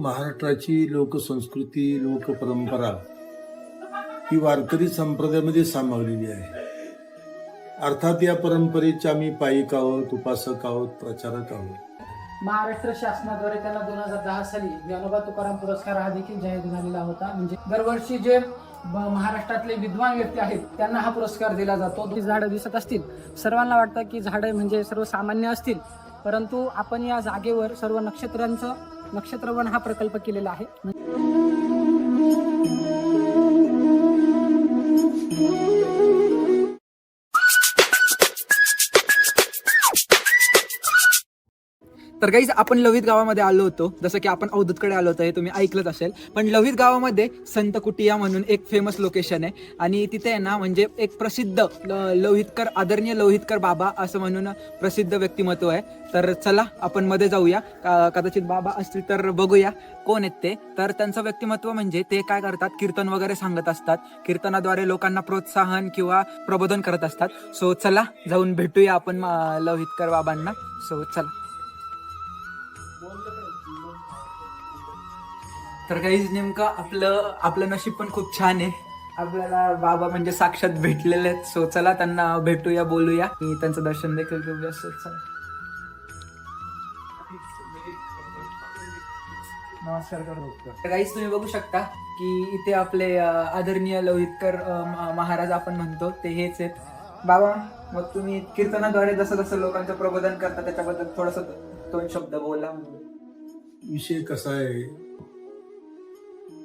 महाराष्ट्राची लोकसंस्कृती, लोकपरंपरा ही वारकरी संप्रदायामध्ये सामावलेली आहे. अर्थात या परंपरेचे आम्ही पायिक आहोत, उपासक आहोत, प्रचारक आहोत. महाराष्ट्र शासनाद्वारे त्यांना 2010 साली ज्ञानोबा तुकाराम पुरस्कार हा देखील जाहीर झालेला होता. म्हणजे दरवर्षी जे महाराष्ट्रातले विद्वान व्यक्ती आहेत त्यांना हा पुरस्कार दिला जातो. झाडं दिसत असतील, सर्वांना वाटतं की झाडं म्हणजे सर्वसामान्य असतील, परंतु आपण या जागेवर सर्व नक्षत्रवन हा प्रकल्प केलेला आहे. तर गाईज आपण लव्हित गावामध्ये आलो होतो. जसं की आपण अवधूतकडे आलो होतो, हे तुम्ही ऐकलंच असेल. पण लव्हित गावामध्ये संत कुटिया म्हणून एक फेमस लोकेशन आहे आणि तिथे आहे ना म्हणजे एक प्रसिद्ध लव्हितकर, आदरणीय लव्हितकर बाबा असं म्हणून प्रसिद्ध व्यक्तिमत्व आहे. तर चला आपण मध्ये जाऊया. कदाचित बाबा असतील तर बघूया कोण आहेत ते. तर त्यांचं व्यक्तिमत्व म्हणजे ते काय करतात, कीर्तन वगैरे सांगत असतात. कीर्तनाद्वारे लोकांना प्रोत्साहन किंवा प्रबोधन करत असतात. सो चला जाऊन भेटूया आपण लव्हितकर बाबांना. सो चला. तर काहीच नेमकं आपलं नशीब पण खूप छान आहे. आपल्याला बाबा म्हणजे साक्षात भेटलेले आहेत. सो चला त्यांना भेटूया, बोलूया, त्यांचं दर्शन देखील घेऊया. सो चला. नमस्कार करतो. तर काहीच तुम्ही बघू शकता की इथे आपले आदरणीय लव्हितकर महाराज आपण म्हणतो ते हेच आहेत. बाबा, मग तुम्ही कीर्तनाद्वारे जसं जसं लोकांचं प्रबोधन करता त्याच्याबद्दल थोडस 2 शब्द बोला. विषय कसा आहे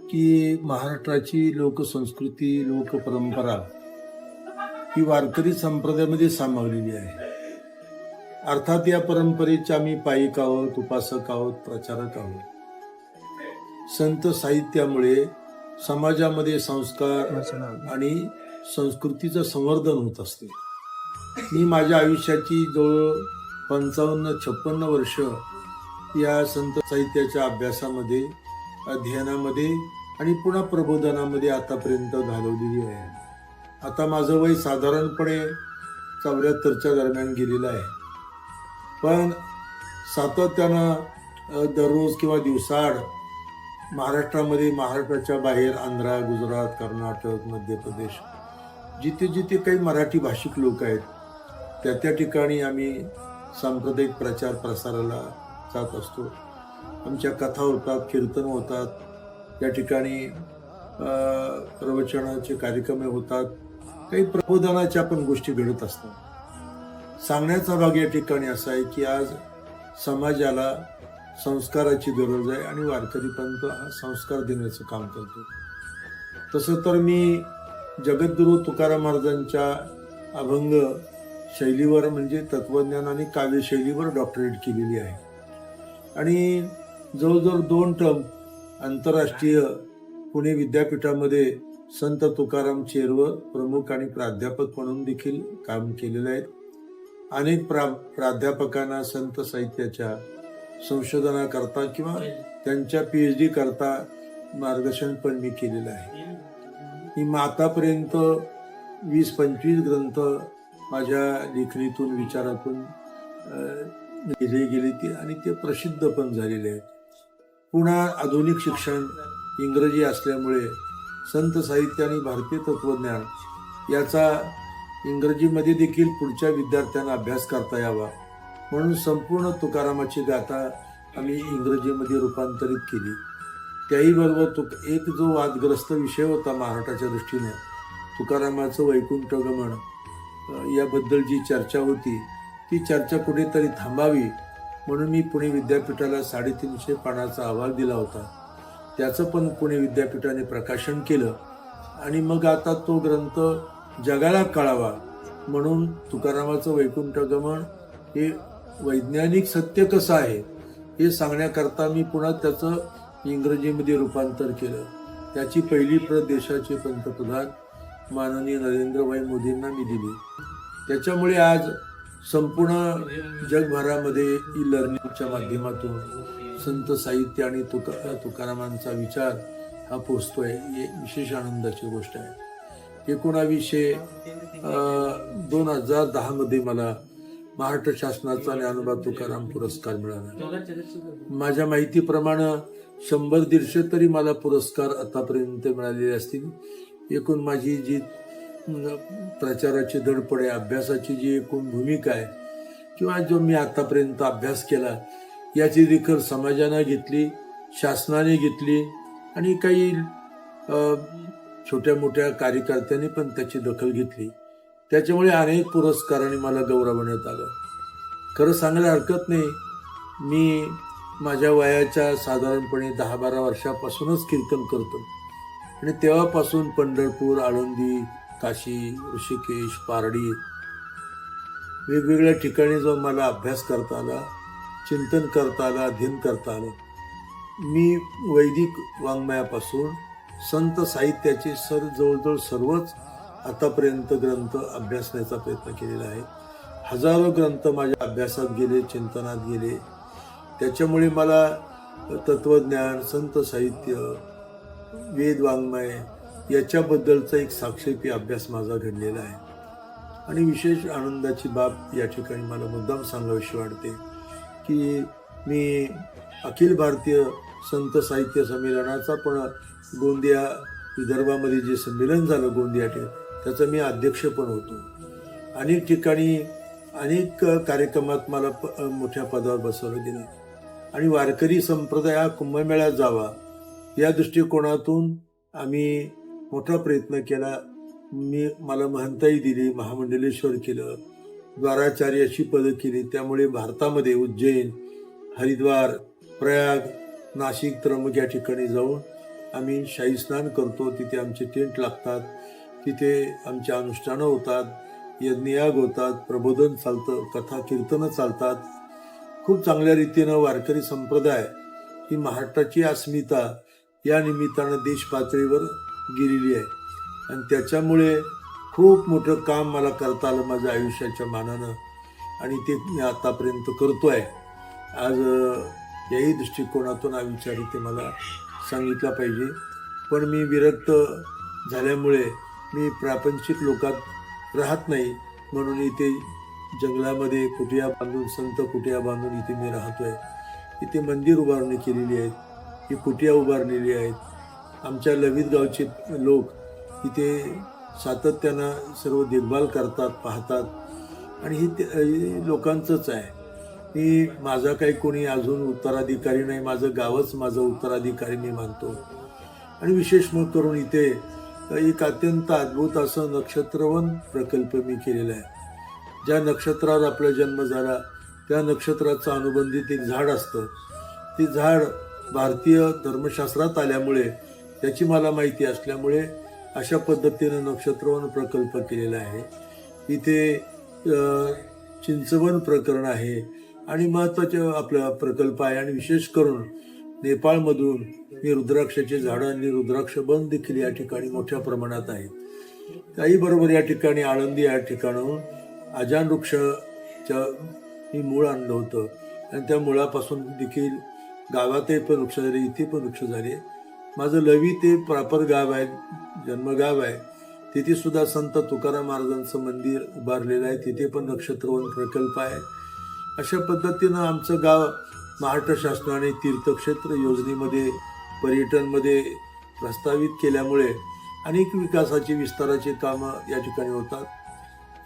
की महाराष्ट्राची लोकसंस्कृती, लोकपरंपरा ही वारकरी संप्रदायामध्ये सामावलेली आहे. अर्थात या परंपरेचे आम्ही पायिक आहोत, उपासक आहोत, प्रचारक आहोत. संत साहित्यामुळे समाजामध्ये संस्कार आणि संस्कृतीचं संवर्धन होत असते. मी माझ्या आयुष्याची जवळ 55-56 वर्ष या संत साहित्याच्या अभ्यासामध्ये, अध्ययनामध्ये आणि पुन्हा प्रबोधनामध्ये आतापर्यंत घालवलेली आहे. आता माझं वय साधारणपणे 74च्या दरम्यान गेलेलं आहे. पण सातत्यानं दररोज किंवा दिवसाआड महाराष्ट्रामध्ये, महाराष्ट्राच्या बाहेर आंध्रा, गुजरात, कर्नाटक, मध्य प्रदेश, जिथे जिथे काही मराठी भाषिक लोक आहेत त्या ठिकाणी आम्ही सांप्रदायिक प्रचार प्रसाराला जात असतो. आमच्या कथा होतात, कीर्तन होतात, त्या ठिकाणी प्रवचनाचे कार्यक्रम होतात, काही प्रबोधनाच्या पण गोष्टी घडत असतात. सांगण्याचा भाग या ठिकाणी असा आहे की आज समाजाला संस्काराची गरज आहे आणि वारकरी पंथ हा संस्कार देण्याचं काम करतो. तसं तर मी जगद्गुरू तुकाराम महाराजांच्या अभंग शैलीवर म्हणजे तत्वज्ञान आणि काव्यशैलीवर डॉक्टरेट केलेली आहे आणि जवळजवळ 2 टर्म आंतरराष्ट्रीय पुणे विद्यापीठामध्ये संत तुकाराम चेरवर प्रमुख आणि प्राध्यापक म्हणून देखील काम केलेलं आहे. अनेक प्राध्यापकांना संत साहित्याच्या संशोधनाकरता किंवा त्यांच्या PhD करता मार्गदर्शन पण मी केलेलं आहे. मी आतापर्यंत 20-25 ग्रंथ माझ्या लेखणीतून, विचारातून लिहिले गेले ते आणि ते प्रसिद्ध पण झालेले आहेत. पुन्हा आधुनिक शिक्षण इंग्रजी असल्यामुळे संत साहित्य आणि भारतीय तत्वज्ञान याचा इंग्रजीमध्ये देखील पुढच्या विद्यार्थ्यांना अभ्यास करता यावा म्हणून संपूर्ण तुकारामाची गाथा आम्ही इंग्रजीमध्ये रूपांतरित केली. त्याही बरोबर एक जो वादग्रस्त विषय होता महाराष्ट्राच्या दृष्टीनं, तुकारामाचं वैकुंठ गमन, याबद्दल जी चर्चा होती ती चर्चा कुठेतरी थांबावी म्हणून मी पुणे विद्यापीठाला 350 पानाचा अहवाल दिला होता. त्याचं पण पुणे विद्यापीठाने प्रकाशन केलं आणि मग आता तो ग्रंथ जगाला कळावा म्हणून तुकारामाचं वैकुंठ गमन हे वैज्ञानिक सत्य कसं आहे हे सांगण्याकरता मी पुन्हा त्याचं इंग्रजीमध्ये रूपांतर केलं. त्याची पहिली प्रत देशाचे पंतप्रधान माननीय नरेंद्रभाई मोदींना मी दिली. त्याच्यामुळे आज संपूर्ण जगभरामध्ये ई लर्निंगच्या माध्यमातून संत साहित्य आणि तुकारामांचा विचार हा पोचतोय. ही विशेष आनंदाची गोष्ट आहे. 2010 मध्ये मला महाराष्ट्र शासनाचा ज्ञानोबा तुकाराम पुरस्कार मिळाला. माझ्या माहितीप्रमाणे 100-150 तरी मला पुरस्कार आतापर्यंत मिळालेले असतील. एकूण माझी जी प्रचाराची धडपड आहे, अभ्यासाची जी एकूण भूमिका आहे किंवा जो मी आतापर्यंत अभ्यास केला याची दखल समाजाने घेतली, शासनाने घेतली आणि काही छोट्या मोठ्या कार्यकर्त्यांनी पण त्याची दखल घेतली. त्याच्यामुळे अनेक पुरस्कारांनी मला गौरवण्यात आलं. खरं सांगायला हरकत नाही, मी माझ्या वयाच्या साधारणपणे 10-12 वर्षापासूनच कीर्तन करतो आणि तेव्हापासून पंढरपूर, आळंदी, काशी, ऋषिकेश, पारडी वेगवेगळ्या ठिकाणी जाऊन मला अभ्यास करता आला, चिंतन करता आलं, अध्ययन करता आलं. मी वैदिक वाङ्मयापासून संत साहित्याचे जवळजवळ सर्वच आतापर्यंत ग्रंथ अभ्यासण्याचा प्रयत्न केलेला आहे. हजारो ग्रंथ माझ्या अभ्यासात गेले, चिंतनात गेले. त्याच्यामुळे मला तत्वज्ञान, संत साहित्य, वेद वाङ्मय याच्याबद्दलचा एक साक्षेपी अभ्यास माझा घडलेला आहे. आणि विशेष आनंदाची बाब या ठिकाणी मला मुद्दाम सांगावीशी वाटते की मी अखिल भारतीय संत साहित्य संमेलनाचा पण गोंदिया विदर्भामध्ये जे संमेलन झालं गोंदिया त्याचा मी अध्यक्ष पण होतो. अनेक ठिकाणी अनेक कार्यक्रमात मला मोठ्या पदावर बसवलं गेलं आणि वारकरी संप्रदाय हा कुंभमेळ्यात जावा या दृष्टिकोनातून आम्ही मोठा प्रयत्न केला. मला महंताई दिली, महामंडलेश्वर केलं, द्वाराचार्य अशी पदं केली. त्यामुळे भारतामध्ये उज्जैन, हरिद्वार, प्रयाग, नाशिक, त्र्यंबक या ठिकाणी जाऊन आम्ही शाही स्नान करतो. तिथे आमचे टेंट लागतात, तिथे आमचे अनुष्ठानं होतात, यज्ञयाग होतात, प्रबोधन चालतं, कथा कीर्तनं चालतात. खूप चांगल्या रीतीनं वारकरी संप्रदाय ही महाराष्ट्राची अस्मिता या निमित्तानं देश पातळीवर गेलेली आहे आणि त्याच्यामुळे खूप मोठं काम मला करता आलं माझ्या आयुष्याच्या मानानं आणि ते मी आतापर्यंत करतो आहे. आज याही दृष्टिकोनातून हा विचार इथे मला सांगितला पाहिजे. पण मी विरक्त झाल्यामुळे मी प्रापंचिक लोकात राहत नाही, म्हणून इथे जंगलामध्ये कुटिया बांधून, संत कुटिया बांधून इथे मी राहतोय. इथे मंदिर उभारणी केलेली आहेत, ही कुटिया उभारलेली आहेत. आमच्या लवित गावचे लोक इथे सातत्यानं सर्व देखभाल करतात, पाहतात आणि ही लोकांचंच आहे. माझा काही कोणी अजून उत्तराधिकारी नाही, माझं गावच माझं उत्तराधिकारी मी मानतो. आणि विशेष मग करून इथे एक अत्यंत अद्भुत असं नक्षत्रवन प्रकल्प मी केलेला आहे. ज्या नक्षत्रावर आपला जन्म झाला त्या नक्षत्राचं अनुबंधित एक झाड असतं. ते झाड भारतीय धर्मशास्त्रात आल्यामुळे त्याची मला माहिती असल्यामुळे अशा पद्धतीनं नक्षत्रवन प्रकल्प केलेला आहे. इथे चिंचवन प्रकरण आहे आणि महत्त्वाचे आपला प्रकल्प आहे. आणि विशेष करून नेपाळमधून मी रुद्राक्षाची झाडं आणि रुद्राक्ष वन देखील या ठिकाणी मोठ्या प्रमाणात आहेत. त्याही बरोबर या ठिकाणी आळंदी या ठिकाणून अजान वृक्षाच्या मी मूळ आणलं होतं आणि त्या मुळापासून देखील गावातही पण वृक्ष झाले, इथे पण वृक्ष झाले. माझं लवी ते प्रॉपर गाव आहे, जन्मगाव आहे. तिथे सुद्धा संत तुकाराम महाराजांचं मंदिर उभारलेलं आहे, तिथे पण नक्षत्रवन प्रकल्प आहे. अशा पद्धतीनं आमचं गाव महाराष्ट्र शासनाने तीर्थक्षेत्र योजनेमध्ये पर्यटनमध्ये प्रस्तावित केल्यामुळे अनेक विकासाची विस्ताराची कामं या ठिकाणी होतात.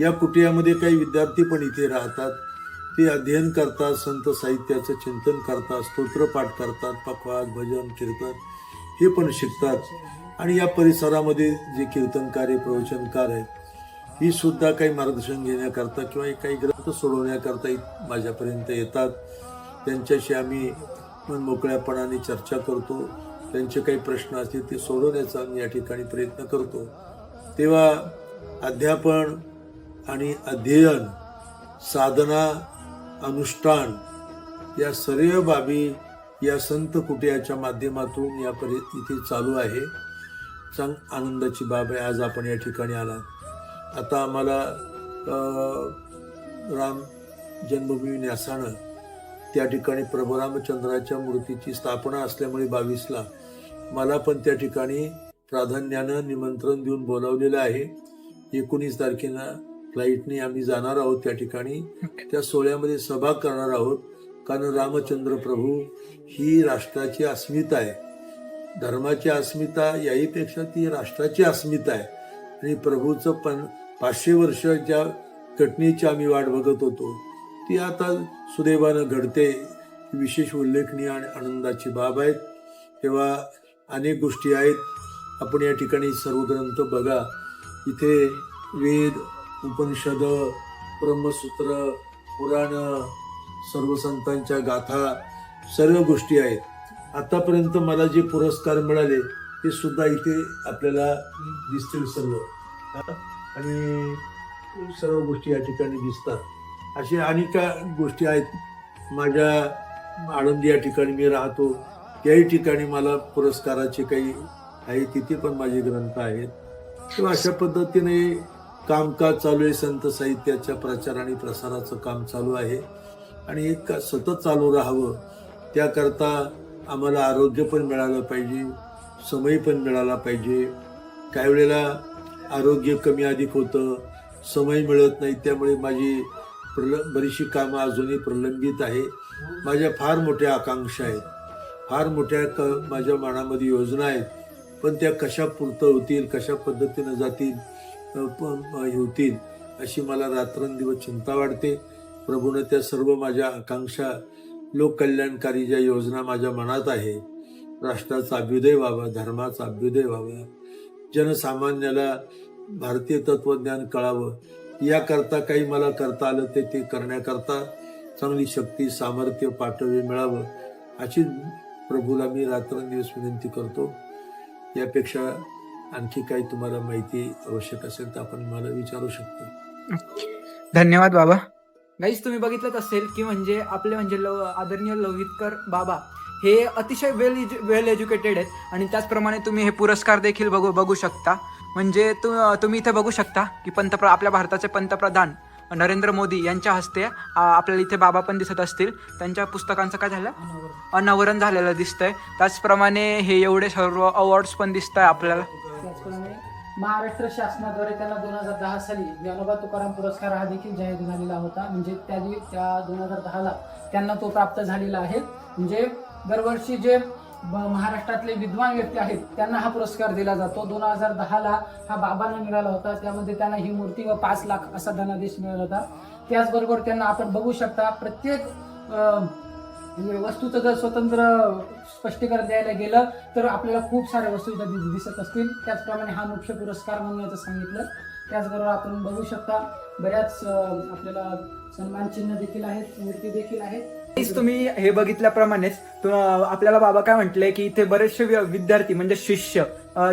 या कुटियामध्ये काही विद्यार्थी पण इथे राहतात, ते अध्ययन करतात, संत साहित्याचं चिंतन करतात, स्तोत्रपाठ करतात, पखवाज, भजन, कीर्तन हे पण शिकतात. आणि या परिसरामध्ये जे कीर्तनकार, प्रवचनकार आहेत ही सुद्धा काही मार्गदर्शन घेण्याकरता किंवा काही ग्रंथ सोडवण्याकरता माझ्यापर्यंत येतात. त्यांच्याशी आम्ही मन मोकळ्यापणाने चर्चा करतो. त्यांचे काही प्रश्न असतील ते सोडवण्याचा मी या ठिकाणी प्रयत्न करतो. तेव्हा अध्यापन आणि अध्ययन, साधना, अनुष्ठान या सर्व बाबी या संत कुटियाच्या माध्यमातून इथे चालू आहे. आनंदाची बाब आहे आज आपण या ठिकाणी आलात. आता आम्हाला राम जन्मभूमी न्यासानं त्या ठिकाणी प्रभू रामचंद्राच्या मूर्तीची स्थापना असल्यामुळे 22ला मला पण त्या ठिकाणी प्राधान्यानं निमंत्रण देऊन बोलावलेलं आहे. 19 तारखेला फ्लाईटने आम्ही जाणार आहोत त्या ठिकाणी. त्या सोहळ्यामध्ये सभा करणार आहोत. कारण रामचंद्र प्रभू ही राष्ट्राची अस्मिता आहे. धर्माची अस्मिता याहीपेक्षा ती राष्ट्राची अस्मिता आहे. आणि प्रभूचं 500 वर्ष ज्या घटनेची आम्ही वाट बघत होतो ती आता सुदैवानं घडते. विशेष उल्लेखनीय आणि आनंदाची बाब आहे. तेव्हा अनेक गोष्टी आहेत. आपण या ठिकाणी सर्व ग्रंथ बघा. इथे वेद, उपनिषद, ब्रह्मसूत्र, पुराण, सर्व संतांच्या गाथा, सर्व गोष्टी आहेत. आतापर्यंत मला जे पुरस्कार मिळाले ते सुद्धा इथे आपल्याला दिसतील सर्व. आणि सर्व गोष्टी या ठिकाणी दिसतात. अशा अनेक गोष्टी आहेत. माझ्या आळंदी या ठिकाणी मी राहतो त्याही ठिकाणी मला पुरस्काराचे काही आहे. तिथे पण माझे ग्रंथ आहेत. तेव्हा अशा पद्धतीने कामकाज चालू आहे. संत साहित्याच्या प्रचार आणि प्रसाराचं काम चालू आहे आणि हे सतत चालू राहावं त्याकरता आम्हाला आरोग्य पण मिळालं पाहिजे, समय पण मिळाला पाहिजे. काही वेळेला आरोग्य कमी अधिक होतं, समय मिळत नाही. त्यामुळे माझी बरीचशी कामं अजूनही प्रलंबित आहे. माझ्या फार मोठ्या आकांक्षा आहेत, फार मोठ्या माझ्या मनामध्ये योजना आहेत. पण त्या कशा पूर्ण होतील, कशा पद्धतीनं जातील, होतील अशी मला रात्रंदिवस चिंता वाटते. प्रभूनं त्या सर्व माझ्या आकांक्षा, लोककल्याणकारी ज्या योजना माझ्या मनात आहे, राष्ट्राचा अभ्युदय व्हावा, धर्माचा अभ्युदय व्हावा, जनसामान्याला भारतीय तत्वज्ञान कळावं, याकरता काही मला करता आलं ते करण्याकरता चांगली शक्ती, सामर्थ्य, पाठबळ मिळावं अशी प्रभूला मी रात्रंदिवस विनंती करतो. यापेक्षा आणखी काही तुम्हाला माहिती आवश्यक असेल तर आपण मला विचारू शकता. धन्यवाद बाबा. गाईज तुम्ही बघितलंच असेल की म्हणजे आपले म्हणजे आदरणीय लौहितकर बाबा हे अतिशय वेल एज्युकेटेड आहेत आणि त्याचप्रमाणे तुम्ही हे पुरस्कार देखील बघू शकता. म्हणजे तुम्ही इथे बघू शकता की आपल्या भारताचे पंतप्रधान नरेंद्र मोदी यांच्या हस्ते आपल्याला इथे बाबा पण दिसत असतील. त्यांच्या पुस्तकांचं काय झालं, अनावरण झालेलं दिसतंय. त्याचप्रमाणे हे एवढे सर्व अवॉर्ड्स पण दिसत आहे आपल्याला. त्याचप्रमाणे महाराष्ट्र शासनाद्वारे त्यांना 2010 साली ज्ञानोबा तुकाराम पुरस्कार हा देखील जाहीर झालेला होता. म्हणजे त्या 2010ला त्यांना तो प्राप्त झालेला आहे. म्हणजे दरवर्षी जे महाराष्ट्रातले विद्वान व्यक्ती आहेत त्यांना हा पुरस्कार दिला जातो. 2010ला हा बाबांना मिळाला होता. त्यामध्ये त्यांना ही मूर्ती व 5 लाख असा धनादेश मिळाला होता. त्याचबरोबर त्यांना आपण बघू शकता प्रत्येक वस्तूचं जर स्वतंत्र स्पष्टीकरण द्यायला गेलं तर आपल्याला खूप साऱ्या वस्तू दिसत असतील. त्याचप्रमाणे हा मुख्य पुरस्कार म्हणून याचं सांगितलं. त्याचबरोबर आपण बघू शकता बऱ्याच आपल्याला सन्मान चिन्ह देखील आहेत, मूर्ती देखील आहेत. तुम्ही हे बघितल्याप्रमाणेच आपल्याला बाबा काय म्हटले की इथे बरेचसे विद्यार्थी म्हणजे शिष्य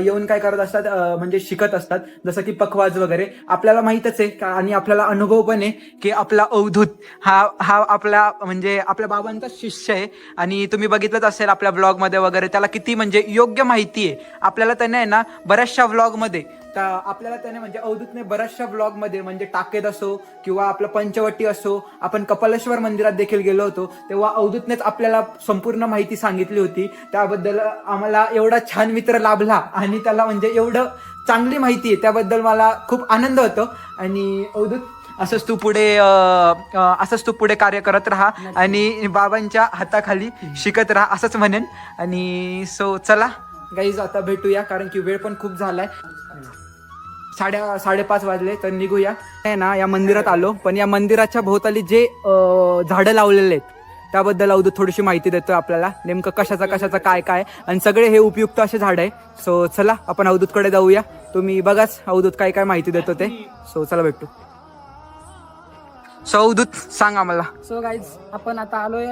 येऊन काय करत असतात, म्हणजे शिकत असतात. जसं की पखवाज वगैरे आपल्याला माहितच आहे आणि आपल्याला अनुभव पण आहे की आपला अवधूत हा आपला म्हणजे आपल्या बाबांचा शिष्य आहे. आणि तुम्ही बघितलंच असेल आपल्या ब्लॉगमध्ये वगैरे त्याला किती म्हणजे योग्य माहिती आहे. आपल्याला त्याने आहे ना बऱ्याचशा व्लॉगमध्ये आपल्याला त्याने म्हणजे अवधूतने बऱ्याचशा व्लॉगमध्ये म्हणजे टाकेद असो किंवा आपलं पंचवटी असो, आपण कपालेश्वर मंदिरात देखील गेलो होतो तेव्हा अवधूतनेच आपल्याला संपूर्ण माहिती सांगितली होती. त्याबद्दल आम्हाला एवढा छान मित्र लाभला आणि त्याला म्हणजे एवढं चांगली माहिती आहे त्याबद्दल मला खूप आनंद होतो. आणि अवधूत असंच तू पुढे कार्य करत राहा आणि बाबांच्या हाताखाली शिकत राहा असंच म्हणेन. आणि चला गाईज आता भेटूया कारण की वेळ पण खूप झालाय. 5:30 वाजले तर निघूया. ना या मंदिरात आलो पण या मंदिराच्या भोवताली जे झाडं लावलेले आहेत त्याबद्दल अवधूत थोडीशी माहिती देतोय आपल्याला, नेमकं कशाचं काय आणि सगळे हे उपयुक्त असे झाड आहे. चला आपण अवधूतकडे जाऊया. तुम्ही बघाच अवधूत काय माहिती देतो ते. चला भेटू. अवधूत सांग आम्हाला. गाईज आपण आता आलोय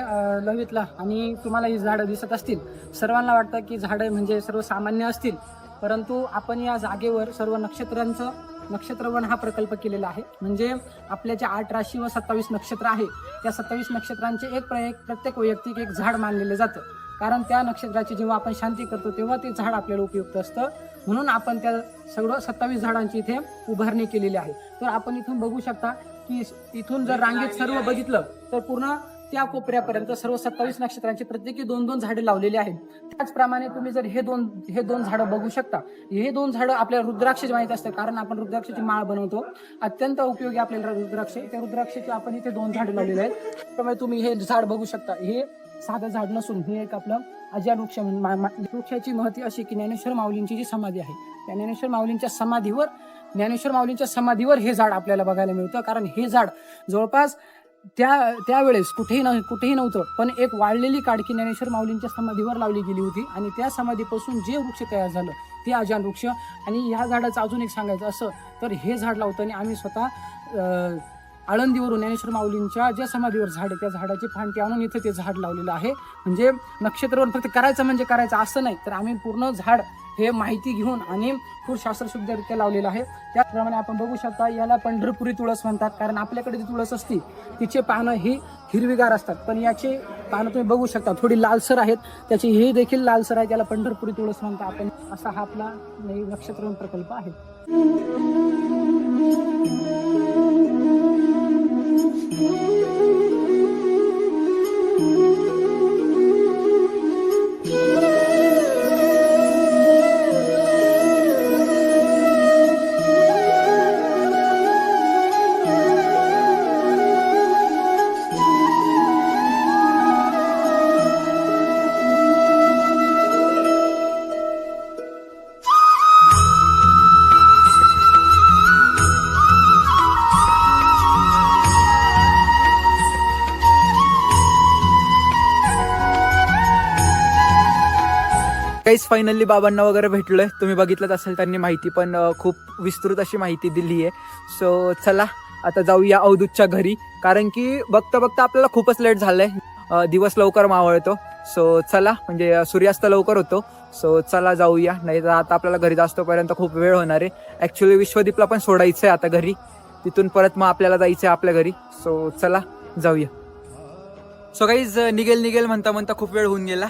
लवितला आणि तुम्हाला ही झाडं दिसत असतील. सर्वांना वाटतं की झाडं म्हणजे सर्वसामान्य असतील, परंतु आपण या जागेवर सर्व नक्षत्रवन हा प्रकल्प केलेला आहे. म्हणजे आपल्या ज्या 8 राशी व 27 नक्षत्र आहे त्या 27 नक्षत्रांचे प्रत्येक वैयक्तिक एक झाड मानलेलं जातं. कारण त्या नक्षत्राची जेव्हा आपण शांती करतो तेव्हा ते झाड आपल्याला उपयुक्त असतं. म्हणून आपण त्या सगळं 27 झाडांची इथे उभारणी केलेली आहे. तर आपण इथून बघू शकता की इथून जर रांगेत सर्व बघितलं तर पूर्ण त्या कोपऱ्यापर्यंत सर्व 27 नक्षत्रांची प्रत्येकी 2-2 झाडे लावलेली आहेत. त्याचप्रमाणे तुम्ही जर हे दोन झाडं बघू शकता. हे 2 झाडं आपल्याला रुद्राक्ष माहित असतं, कारण आपण रुद्राक्षाची माळ बनवतो. अत्यंत उपयोगी आपल्याला रुद्राक्ष. त्या रुद्राक्षाची आपण इथे 2 झाडे लावलेली आहेत. त्यामुळे तुम्ही हे झाड बघू शकता. हे साधं झाड नसून हे एक आपलं अजान वृक्ष. वृक्षाची महती अशी की ज्ञानेश्वर माऊलींची जी समाधी आहे, त्या ज्ञानेश्वर माऊलींच्या समाधीवर हे झाड आपल्याला बघायला मिळतं. कारण हे झाड जवळपास त्यावेळेस कुठेही नव्हतं, पण एक वाळलेली काडकी ज्ञानेश्वर माऊलींच्या समाधीवर लावली गेली होती आणि त्या समाधीपासून जे वृक्ष तयार झालं ते अजान वृक्ष. आणि ह्या झाडाचं अजून एक सांगायचं असं तर हे झाड लावताना आम्ही स्वतः आळंदीवरून ज्ञानेश्वर माऊलींच्या ज्या समाधीवर झाड आहे त्या झाडाची फांदी आणून इथं ते झाड लावलेलं आहे. म्हणजे नक्षत्रावर फक्त करायचं असं नाही, तर आम्ही पूर्ण झाड हे माहिती घेऊन आणि खूप शास्त्रशुद्धरित्या लावलेलं आहे. त्याचप्रमाणे आपण बघू शकता, याला पंढरपुरी तुळस म्हणतात. कारण आपल्याकडे जी तुळस असती तिचे पानं ही हिरवीगार असतात, पण याचे पानं तुम्ही बघू शकता थोडी लालसर आहेत. त्याची हे देखील लालसर आहे, त्याला पंढरपुरी तुळस म्हणतात आपण. असा हा आपला नक्षत्र प्रकल्प आहे. काहीच फायनली बाबांना वगैरे भेटलोय. तुम्ही बघितलंच असेल, त्यांनी माहिती पण खूप विस्तृत अशी माहिती दिली आहे. सो चला आता जाऊया अवधूतच्या घरी, कारण की बघता आपल्याला खूपच लेट झालंय. दिवस लवकर मावळतो. सो चला, म्हणजे सूर्यास्त लवकर होतो. सो चला जाऊया, नाही तर आता आपल्याला घरी जास्तोपर्यंत खूप वेळ होणार आहे. ऍक्च्युली विश्वदीपला पण सोडायचंय आता घरी, तिथून परत मग आपल्याला जायचंय आपल्या घरी. सो चला जाऊया. सो गाईज निघेल म्हणता खूप वेळ होऊन गेला.